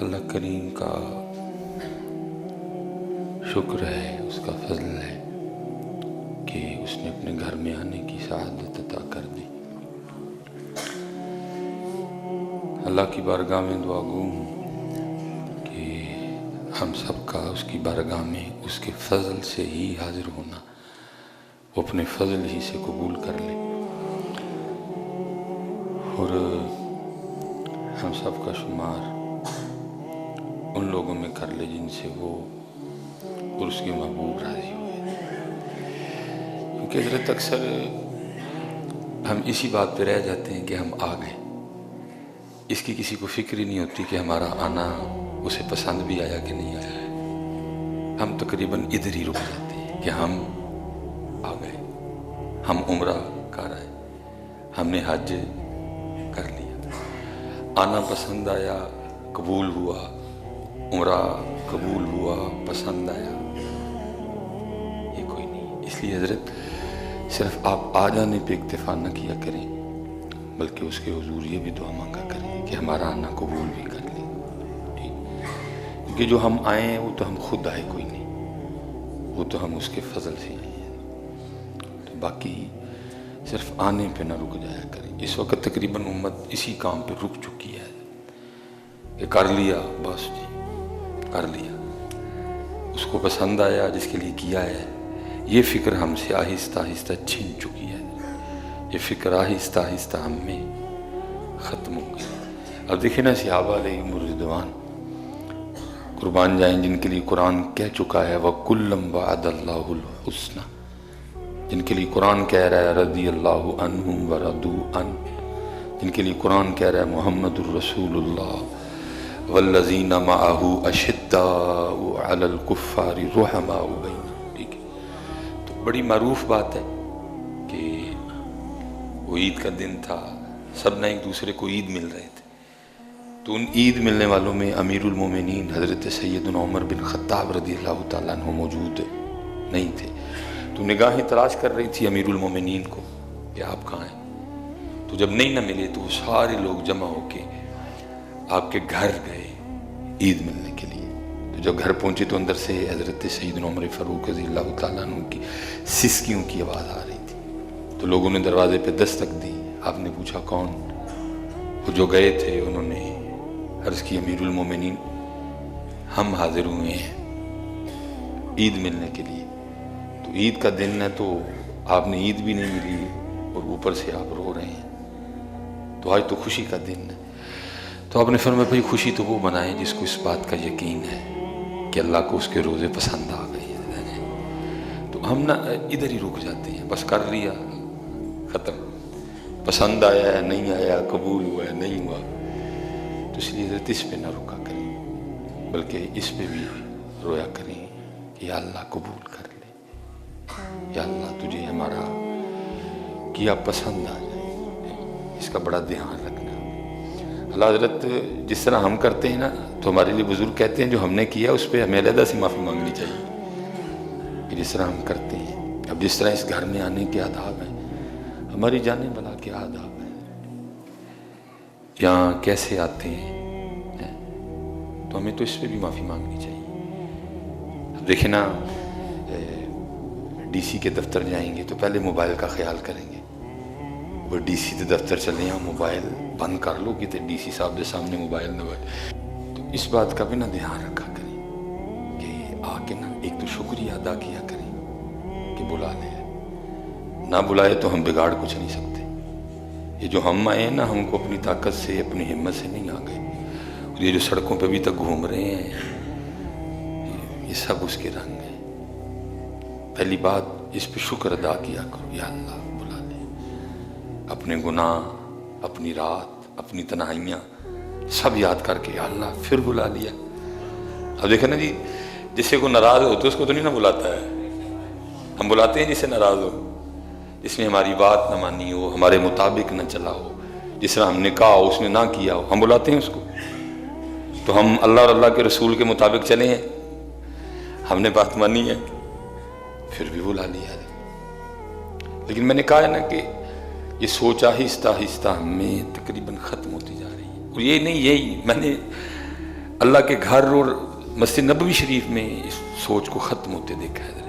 اللہ کریم کا شکر ہے، اس کا فضل ہے کہ اس نے اپنے گھر میں آنے کی سعادت عطا کر دی۔ اللہ کی بارگاہ میں دعا گو ہوں کہ ہم سب کا اس کی بارگاہ میں اس کے فضل سے ہی حاضر ہونا وہ اپنے فضل ہی سے قبول کر لے، اور ہم سب کا شمار ان لوگوں میں کر لے جن سے وہ اور اس کے محبوب راضی ہوئے۔ کیونکہ حضرت اکثر ہم اسی بات پہ رہ جاتے ہیں کہ ہم آ گئے، اس کی کسی کو فکر ہی نہیں ہوتی کہ ہمارا آنا اسے پسند بھی آیا کہ نہیں آیا ہے۔ ہم تقریباً ادھر ہی رک جاتے ہیں کہ ہم آ گئے، ہم عمرہ کر آئے، ہم نے حج کر لیا، آنا پسند آیا، قبول ہوا، عمرہ قبول ہوا، پسند آیا، یہ کوئی نہیں۔ اس لیے حضرت صرف آپ آ جانے پہ اکتفا نہ کیا کریں، بلکہ اس کے حضور یہ بھی دعا مانگا کریں کہ ہمارا آنا قبول بھی کر لیں، ٹھیک؟ کیونکہ جو ہم آئے ہیں وہ تو ہم خود آئے کوئی نہیں، وہ تو ہم اس کے فضل سے آئے ہیں، تو باقی صرف آنے پہ نہ رک جایا کریں۔ اس وقت تقریباً امت اسی کام پہ رک چکی ہے کہ کر لیا، بس جی کر لیا، اس کو پسند آیا جس کے لیے کیا ہے، یہ فکر ہم سے آہستہ آہستہ چھن چکی ہے، یہ فکر آہستہ آہستہ ہم میں ختم ہو گئی۔ اب دیکھیں نا صحابہ علیہم الرضوان قربان جائیں جن کے لیے قرآن کہہ چکا ہے وَكُلًّا وَعَدَ اللَّهُ الْحُسْنَى، جن کے لیے قرآن کہہ رہا ہے رضی اللہ عنہم وَرَضُوا عَنْهُ، جن کے لیے قرآن کہہ رہا ہے محمد الرسول اللہ والذین معہ اشداء علی الکفار رحماء بینہم، ٹھیک ہے؟ تو بڑی معروف بات ہے کہ وہ عید کا دن تھا، سب نے ایک دوسرے کو عید مل رہے تھے، تو ان عید ملنے والوں میں امیر المومنین حضرت سیدنا عمر بن خطاب رضی اللہ تعالیٰ عنہ موجود نہیں تھے، تو نگاہیں تلاش کر رہی تھی امیر المومنین کو کہ آپ کہاں ہیں، تو جب نہیں نہ ملے تو وہ سارے لوگ جمع ہو کے آپ کے گھر گئے عید ملنے کے لیے۔ تو جب گھر پہنچے تو اندر سے حضرت سیدنا عمر فاروق رضی اللہ تعالیٰ عنہ کی سسکیوں کی آواز آ رہی تھی، تو لوگوں نے دروازے پہ دستک دی، آپ نے پوچھا کون؟ وہ جو گئے تھے انہوں نے عرض کی امیر المومنین ہم حاضر ہوئے ہیں عید ملنے کے لیے، تو عید کا دن ہے تو آپ نے عید بھی نہیں ملی اور اوپر سے آپ رو رہے ہیں، تو آج تو خوشی کا دن ہے۔ تو آپ نے فرمایا بھائی خوشی تو وہ منائے جس کو اس بات کا یقین ہے کہ اللہ کو اس کے روزے پسند آ گئے ہیں، تو ہم نہ ادھر ہی رک جاتے ہیں، بس کر لیا ختم، پسند آیا ہے نہیں آیا، قبول ہوا ہے نہیں ہوا، تو اس لیے حضرت اس پہ نہ رکا کریں بلکہ اس پہ بھی رویا کریں کہ یا اللہ قبول کر لے، یا اللہ تجھے ہمارا کیا پسند آ جائے، اس کا بڑا دھیان رکھنا۔ اللہ حضرت جس طرح ہم کرتے ہیں نا تو ہمارے لیے بزرگ کہتے ہیں جو ہم نے کیا اس پہ ہمیں علیحدہ سے معافی مانگنی چاہیے کہ جس طرح ہم کرتے ہیں۔ اب جس طرح اس گھر میں آنے کے آداب ہیں، ہماری جانے بلا کے آداب ہیں، یہاں کیسے آتے ہیں تو ہمیں تو اس پہ بھی معافی مانگنی چاہیے۔ اب دیکھیں نا ڈی سی کے دفتر جائیں گے تو پہلے موبائل کا خیال کریں گے، وہ ڈی سی کے دفتر چلے ہیں موبائل بند کر لو کہ ڈی سی صاحب کے سامنے موبائل نہ بھائی، تو اس بات کا بھی نہ دھیان رکھا کریں کہ آ کے نا ایک تو شکریہ ادا کیا کریں کہ بلا لے، نہ بلائے تو ہم بگاڑ کچھ نہیں سکتے۔ یہ جو ہم آئے ہیں نا ہم کو اپنی طاقت سے اپنی ہمت سے نہیں آ گئے، اور یہ جو سڑکوں پہ ابھی تک گھوم رہے ہیں یہ سب اس کے رنگ ہیں۔ پہلی بات اس پہ شکر ادا کیا کرو، یا اللہ بلا لے، اپنے گناہ، اپنی رات، اپنی تنہائیاں سب یاد کر کے یا اللہ پھر بلا لیا۔ اب دیکھیں نا جی جس سے کوئی ناراض ہو تو اس کو تو نہیں نہ بلاتا ہے، ہم بلاتے ہیں جس سے ناراض ہو، جس نے ہماری بات نہ مانی ہو، ہمارے مطابق نہ چلا ہو، جس طرح ہم نے کہا ہو اس نے نہ کیا ہو، ہم بلاتے ہیں اس کو۔ تو ہم اللہ اور اللہ کے رسول کے مطابق چلے ہیں، ہم نے بات مانی ہے پھر بھی بلا لیا ہے۔ لیکن میں نے کہا ہے نا کہ یہ سوچ آہستہ آہستہ ہمیں تقریباً ختم ہوتی جا رہی ہے، اور یہ نہیں، یہی میں نے اللہ کے گھر اور مسجد نبوی شریف میں اس سوچ کو ختم ہوتے دیکھا ہے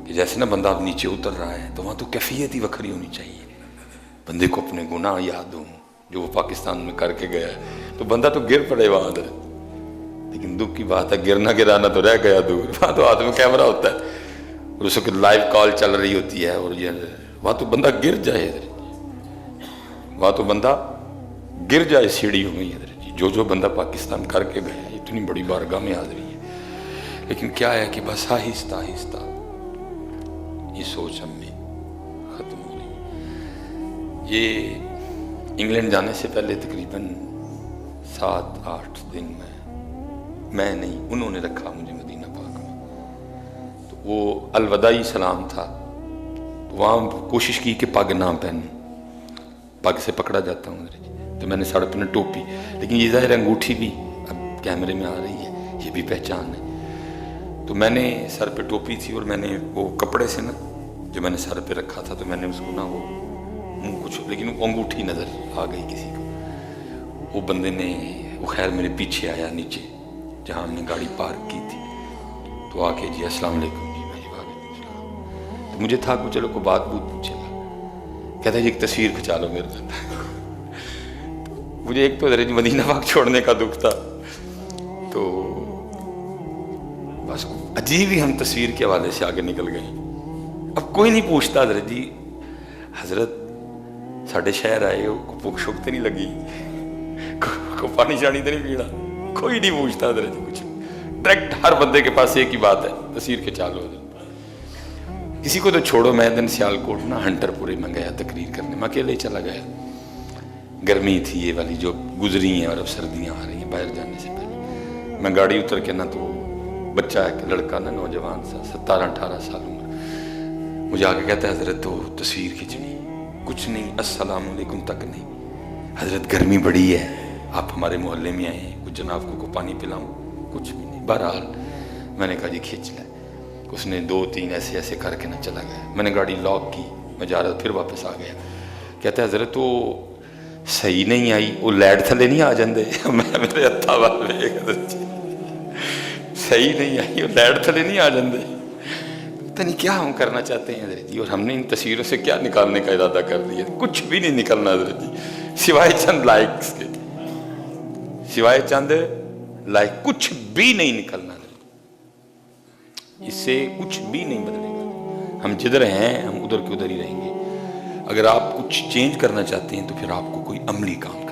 کہ جیسے نا بندہ اب نیچے اتر رہا ہے تو وہاں تو کیفیت ہی وکھری ہونی چاہیے. بندے کو اپنے گناہ یاد ہوں جو وہ پاکستان میں کر کے گیا ہے تو بندہ تو گر پڑے وہاں در. لیکن دکھ کی بات ہے گرنا گرانا تو رہ گیا دور. وہاں تو ہاتھ میں کیمرہ ہوتا ہے اور اس وقت لائیو کال چل رہی ہوتی ہے اور وہاں تو بندہ گر جائے ادھر. وہاں تو بندہ گر جائے سیڑھیوں میں ادھر. جو بندہ پاکستان کر کے گیا ہے اتنی بڑی بارگاہ میں حاضری ہے. لیکن کیا ہے کہ بس آہستہ آہستہ یہ سوچ ہم میں ختم ہو رہی. یہ انگلینڈ جانے سے پہلے تقریباً 7-8 دن میں نہیں انہوں نے رکھا مجھے مدینہ پاک میں. تو وہ الوداعی سلام تھا. تو وہاں کوشش کی کہ پگ نہ پہنوں. پگ سے پکڑا جاتا ہوں تو میں نے سر پہ ٹوپی. لیکن یہ ظاہر انگوٹھی بھی اب کیمرے میں آ رہی ہے یہ بھی پہچان ہے. تو میں نے سر پہ ٹوپی تھی اور میں نے وہ کپڑے سے نا جو میں نے سر پہ رکھا تھا تو میں نے اس کو نا وہ منہ کچھ لیکن وہ انگوٹھی نظر آ گئی کسی کو. وہ بندے نے وہ خیر میرے پیچھے آیا نیچے جہاں ہم نے گاڑی پارک کی تھی. تو آ کے جی السلام علیکم جی. میں وعلیکم السلام. تو مجھے تھا کہ چلو کوئی بات پوچھے گا. کہتا ہے جی ایک تصویر کھنچا لو میرے ساتھ. مجھے ایک تو مدینہ پاک چھوڑنے کا دکھ تھا تو بس عجیب ہی ہم تصویر کے حوالے سے آگے نکل گئے. اب کوئی نہیں پوچھتا حضرت جی حضرت ساڑھے شہر آئے ہو کو بھوک شوک تو نہیں لگی کو پانی شانی تو نہیں پینا. کوئی نہیں پوچھتا حضرت جی کچھ. ڈائریکٹ ہر بندے کے پاس ایک ہی بات ہے تصویر کھنچا لو. کسی کو تو چھوڑو. میں دن سیالکوٹ نا ہنٹر پورے میں گیا تقریر کرنے. میں اکیلے چلا گیا. گرمی تھی یہ والی جو گزری ہیں اور اب سردیاں آ رہی ہیں باہر جانے سے پہلے. میں گاڑی اتر کے نا تو بچہ ہے کہ لڑکا نا نوجوان سا 17-18 سال عمر مجھے آ کے کہتا ہے حضرت تو تصویر کھینچنی. کچھ نہیں السلام علیکم تک نہیں. حضرت گرمی بڑی ہے آپ ہمارے محلے میں آئے ہیں کچھ جناب کو پانی پلاؤں. کچھ بھی نہیں. بہرحال میں نے کہا جی کھینچ لیں. اس نے 2-3 ایسے کر کے نہ چلا گیا. میں نے گاڑی لاک کی. میں جا رہا پھر واپس آ گیا. کہتا ہے حضرت تو صحیح نہیں آئی وہ لیڈ تھلے نہیں آ جاندے. میں میرے ہتھا والے صحیح نہیں آئی وہ لیڈ تھلے نہیں آ جاندے. پتہ نہیں کیا ہم کرنا چاہتے ہیں حضرت جی. اور ہم نے ان تصویروں سے کیا نکالنے کا ارادہ کر دیا. کچھ بھی نہیں نکلنا حضرت جی سوائے چند لائکس کے. سوائے چند لائک کچھ بھی نہیں نکلنا. اس سے کچھ بھی نہیں بدلے گا. ہم جدھر ہیں ہم ادھر کے ادھر ہی رہیں گے. اگر آپ کچھ چینج کرنا چاہتے ہیں تو پھر آپ کو کوئی عملی کام